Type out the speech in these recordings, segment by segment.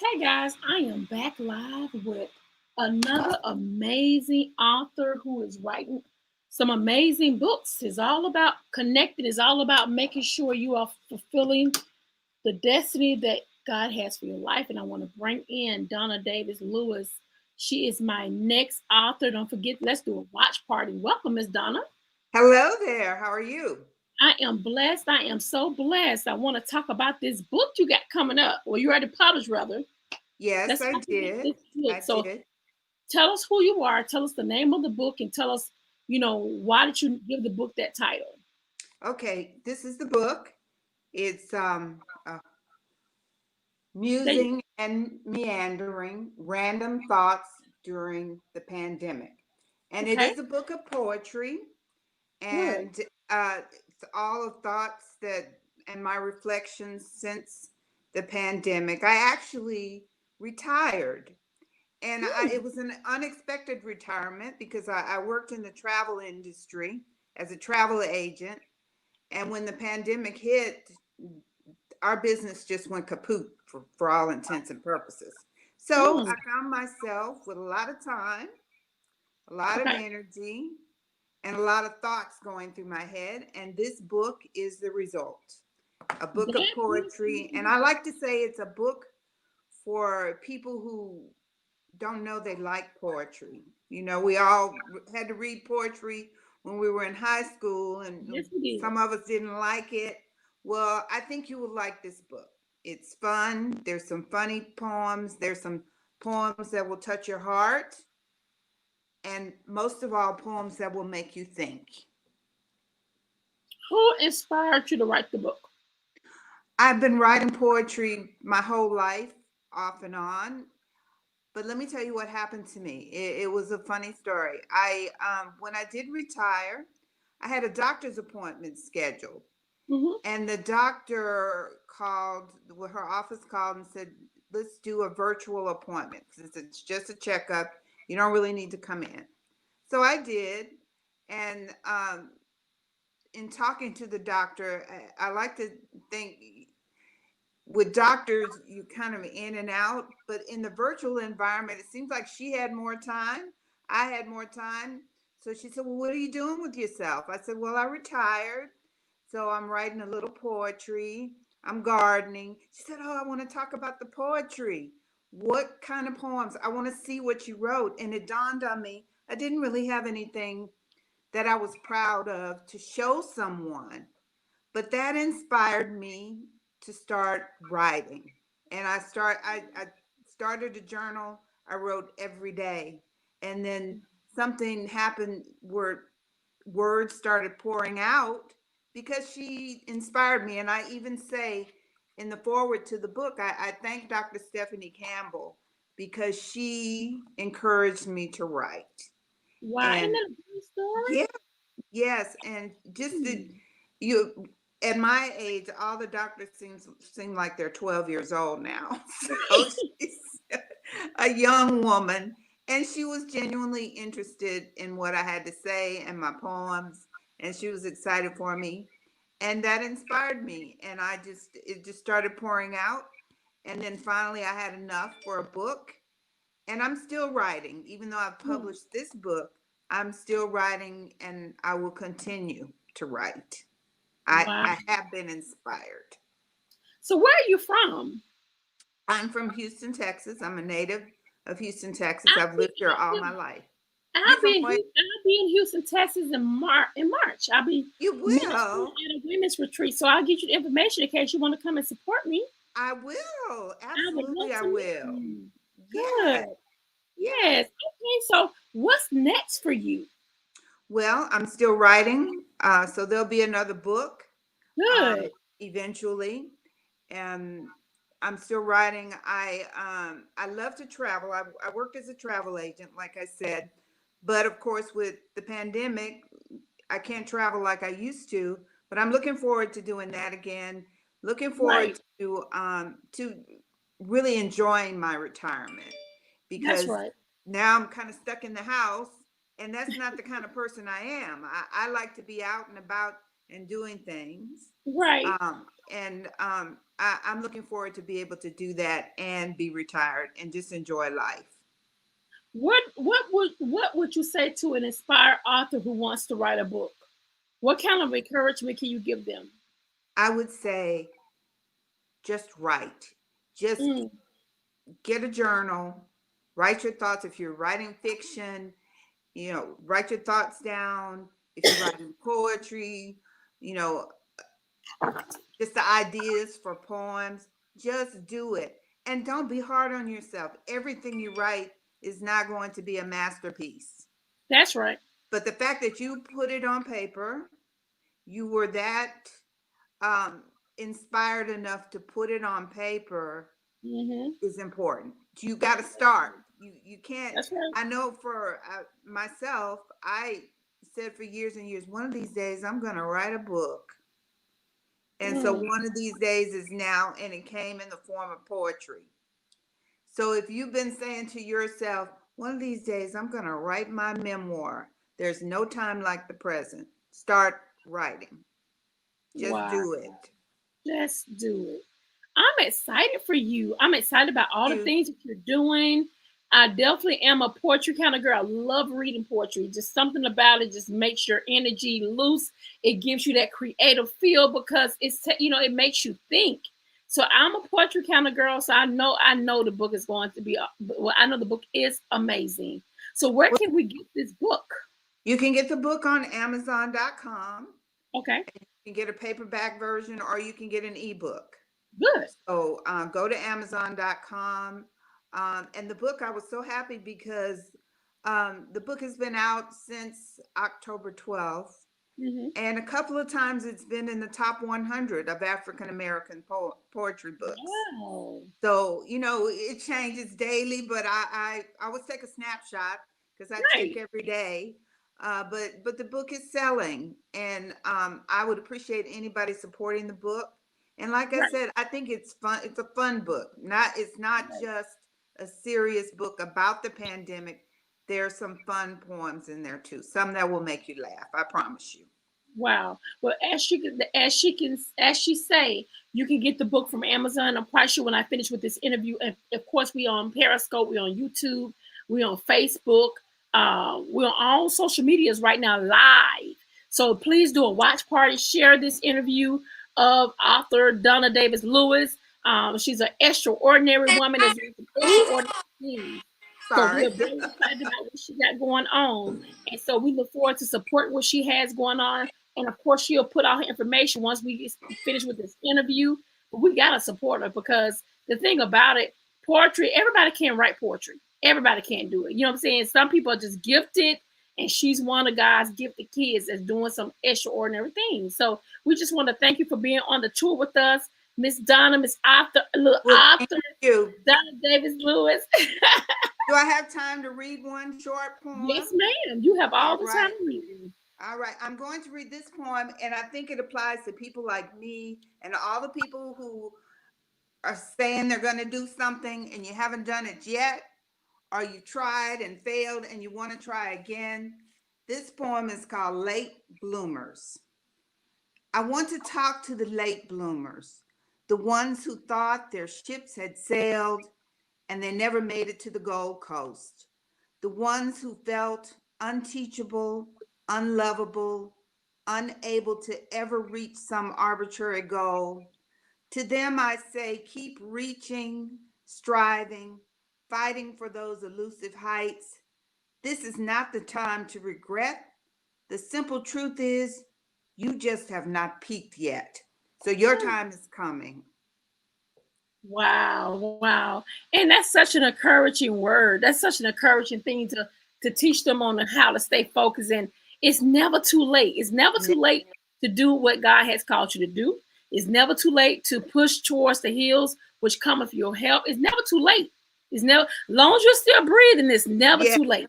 Okay, guys, I am back live with another amazing author who is writing some amazing books. It's all about connecting, it's all about making sure you are fulfilling the destiny that God has for your life. And I want to bring in Donna Davis Lewis. She is my next author. Don't forget, let's do a watch party. Welcome, Miss Donna. Hello there. How are you? I am blessed. I am so blessed. I want to talk about this book you got coming up. Well, you already published, rather. Yes, Let's I talk about did. this book. I So did. tell us who you are. Tell us the name of the book, and tell us, why did you give the book that title? Okay, this is the book. It's There you Musing and Meandering Random Thoughts During the Pandemic. And it Okay, is a book of poetry, good. and it's all of thoughts that and my reflections since the pandemic. I actually retired, and it Hmm. was an unexpected retirement because I worked in the travel industry as a travel agent. And when the pandemic hit, our business just went kaput for all intents and purposes. So Hmm. I found myself with a lot of time, a lot of Okay. energy, and a lot of thoughts going through my head. And this book is the result, a book of That is poetry. And I like to say it's a book for people who don't know they like poetry. You know, we all had to read poetry when we were in high school, and yes, it is. some of us didn't like it. Well, I think you will like this book. It's fun. There's some funny poems. There's some poems that will touch your heart. And most of all, poems that will make you think. Who inspired you to write the book? I've been writing poetry my whole life, off and on. But let me tell you what happened to me. It was a funny story. When I did retire, I had a doctor's appointment scheduled, Hmm. and the doctor called. Well, her office called and said, "Let's do a virtual appointment since it's just a checkup. You don't really need to come in." So I did, and in talking to the doctor, I like to think with doctors, you kind of in and out, but in the virtual environment, it seems like she had more time. I had more time. So she said, "Well, what are you doing with yourself?" I said, "Well, I retired. So I'm writing a little poetry. I'm gardening." She said, "Oh, I want to talk about the poetry. What kind of poems? I want to see what you wrote." And it dawned on me, I didn't really have anything that I was proud of to show someone. But that inspired me to start writing. And I started a journal. I wrote every day. And then something happened where words started pouring out because she inspired me. And I even say in the foreword to the book, I thank Dr. Stephanie Campbell because she encouraged me to write. Wow, isn't And that a great story? yeah, yes, and just the Hmm. you at my age, all the doctors seem like they're 12 years old now. So Right. she's a young woman, and she was genuinely interested in what I had to say and my poems, and she was excited for me, and that inspired me, and it just started pouring out, and then finally I had enough for a book, and I'm still writing. Even though I've Hmm. published this book, I'm still writing, and I will continue to write. Wow. I have been inspired. So where are you from? I'm from Houston, Texas. I'm a native of Houston, Texas. I'll I've be, lived here all I'll my be, life. You I'll from be in where? Houston. I'll be in Houston, Texas in March. I'll be You ministering will. at a women's retreat. So I'll get you the information in case you want to come and support me. I will. I would Absolutely, love I to meet will. you. Yes. Good. Yes. Yes. Okay. So what's next for you? Well, I'm still writing. So there'll be another book Good. eventually. And I'm still writing. I love to travel. I worked as a travel agent, like I said, but of course, with the pandemic, I can't travel like I used to. But I'm looking forward to doing that again. Looking forward Right. to really enjoying my retirement That's because right. now I'm kind of stuck in the house, and that's not the kind of person I am. I like to be out and about and doing things. Right. And I'm looking forward to be able to do that and be retired and just enjoy life. What would you say to an inspired author who wants to write a book? What kind of encouragement can you give them? I would say just write. Just Mm, get a journal, write your thoughts. If you're writing fiction, write your thoughts down. If you're writing poetry, you know, just the ideas for poems, just do it. And don't be hard on yourself. Everything you write is not going to be a masterpiece. that's right. But the fact that you put it on paper, you were that um, inspired enough to put it on paper Hmm. is important. You got to start. You can't. That's right. I know for myself, I said for years and years, one of these days I'm going to write a book. And so Mm, one of these days is now, and it came in the form of poetry. So if you've been saying to yourself, one of these days I'm going to write my memoir, there's no time like the present. Start writing. Just wow. do it. Let's do it. I'm excited for you. I'm excited about all the You things that you're doing. I definitely am a poetry kind of girl. I love reading poetry. Just something about it just makes your energy loose. It gives you that creative feel because it makes you think. So I'm a poetry kind of girl. So I know the book is going to be. Well, I know the book is amazing. So where can we get this book? you can get the book on Amazon.com. Okay, You can get a paperback version or you can get an ebook. good. So go to Amazon.com. And the book, I was so happy because the book has been out since October 12th. Hmm. And a couple of times it's been in the top 100 of African American poetry books. Wow. So, it changes daily, but I always take a snapshot because I check Right. every day. But the book is selling, and I would appreciate anybody supporting the book. And like I Right. said, I think it's fun. It's a fun book. It's not Right. just a serious book about the pandemic. There's some fun poems in there too. Some that will make you laugh. I promise you. Wow. Well, as she say, you can get the book from Amazon. I'm quite sure when I finish with this interview, and of course, we on Periscope, we on YouTube, we on Facebook, we're on all social medias right now live. So please do a watch party. Share this interview of author Donna Davis Lewis. She's an extraordinary woman that's doing some extraordinary things. So Sorry. we're very excited about what she got going on. And so we look forward to support what she has going on. And of course, she'll put out her information once we finish with this interview. But we got to support her because the thing about it, poetry, everybody can't write poetry. Everybody can't do it. You know what I'm saying? Some people are just gifted, and she's one of God's gifted kids that's doing some extraordinary things. So we just want to thank you for being on the tour with us, Miss Donna, Miss Author, little Well, thank author, you. Donna Davis Lewis. Do I have time to read one short poem? Yes, ma'am. You have all All the time right. to read. All right. I'm going to read this poem, and I think it applies to people like me and all the people who are saying they're going to do something and you haven't done it yet, or you tried and failed and you want to try again. This poem is called Late Bloomers. I want to talk to the late bloomers, the ones who thought their ships had sailed and they never made it to the Gold Coast, the ones who felt unteachable, unlovable, unable to ever reach some arbitrary goal. To them, I say, keep reaching, striving, fighting for those elusive heights. This is not the time to regret. The simple truth is, you just have not peaked yet. So your time is coming. Wow, wow. And that's such an encouraging word. That's such an encouraging thing to teach them on how to stay focused. And it's never too late. It's never too late to do what God has called you to do. It's never too late to push towards the hills which cometh your help. It's never too late. It's never, as long as you're still breathing, it's never Yes, too late.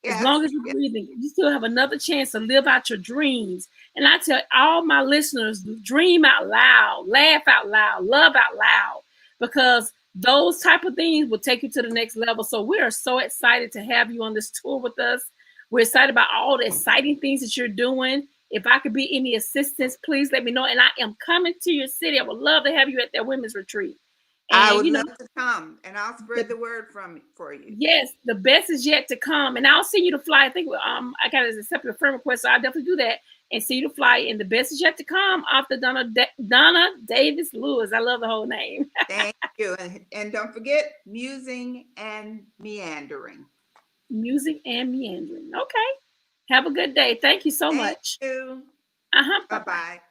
As yes, long as you're yes. breathing, you still have another chance to live out your dreams. And I tell all my listeners, dream out loud, laugh out loud, love out loud, because those type of things will take you to the next level. So we are so excited to have you on this tour with us. We're excited about all the exciting things that you're doing. If I could be any assistance, please let me know. And I am coming to your city. I would love to have you at that women's retreat. I And would you know, love to come, and I'll spread the word for you. yes, the best is yet to come. And I'll send you the fly. I think I got to accept a friend request, so I'll definitely do that and see you the fly. And the best is yet to come after Donna Davis Lewis. I love the whole name. Thank you. And don't forget musing and meandering. Music and meandering. Okay. Have a good day. Thank you so much. Thank you. Uh-huh. Bye-bye.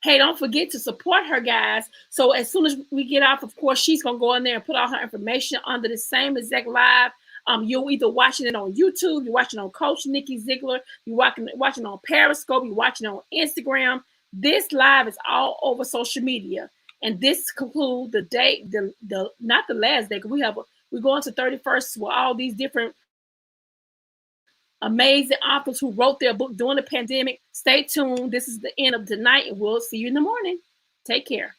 Hey, don't forget to support her, guys. So as soon as we get off, of course, she's going to go in there and put all her information under the same exact live. You're either watching it on YouTube, you're watching on Coach Nikki Zeigler, you're watching on Periscope, you're watching on Instagram. This live is all over social media. And this concludes the day, not the last day, because we're going to 31st with all these different amazing authors who wrote their book during the pandemic. Stay tuned. This is the end of tonight, and we'll see you in the morning. Take care.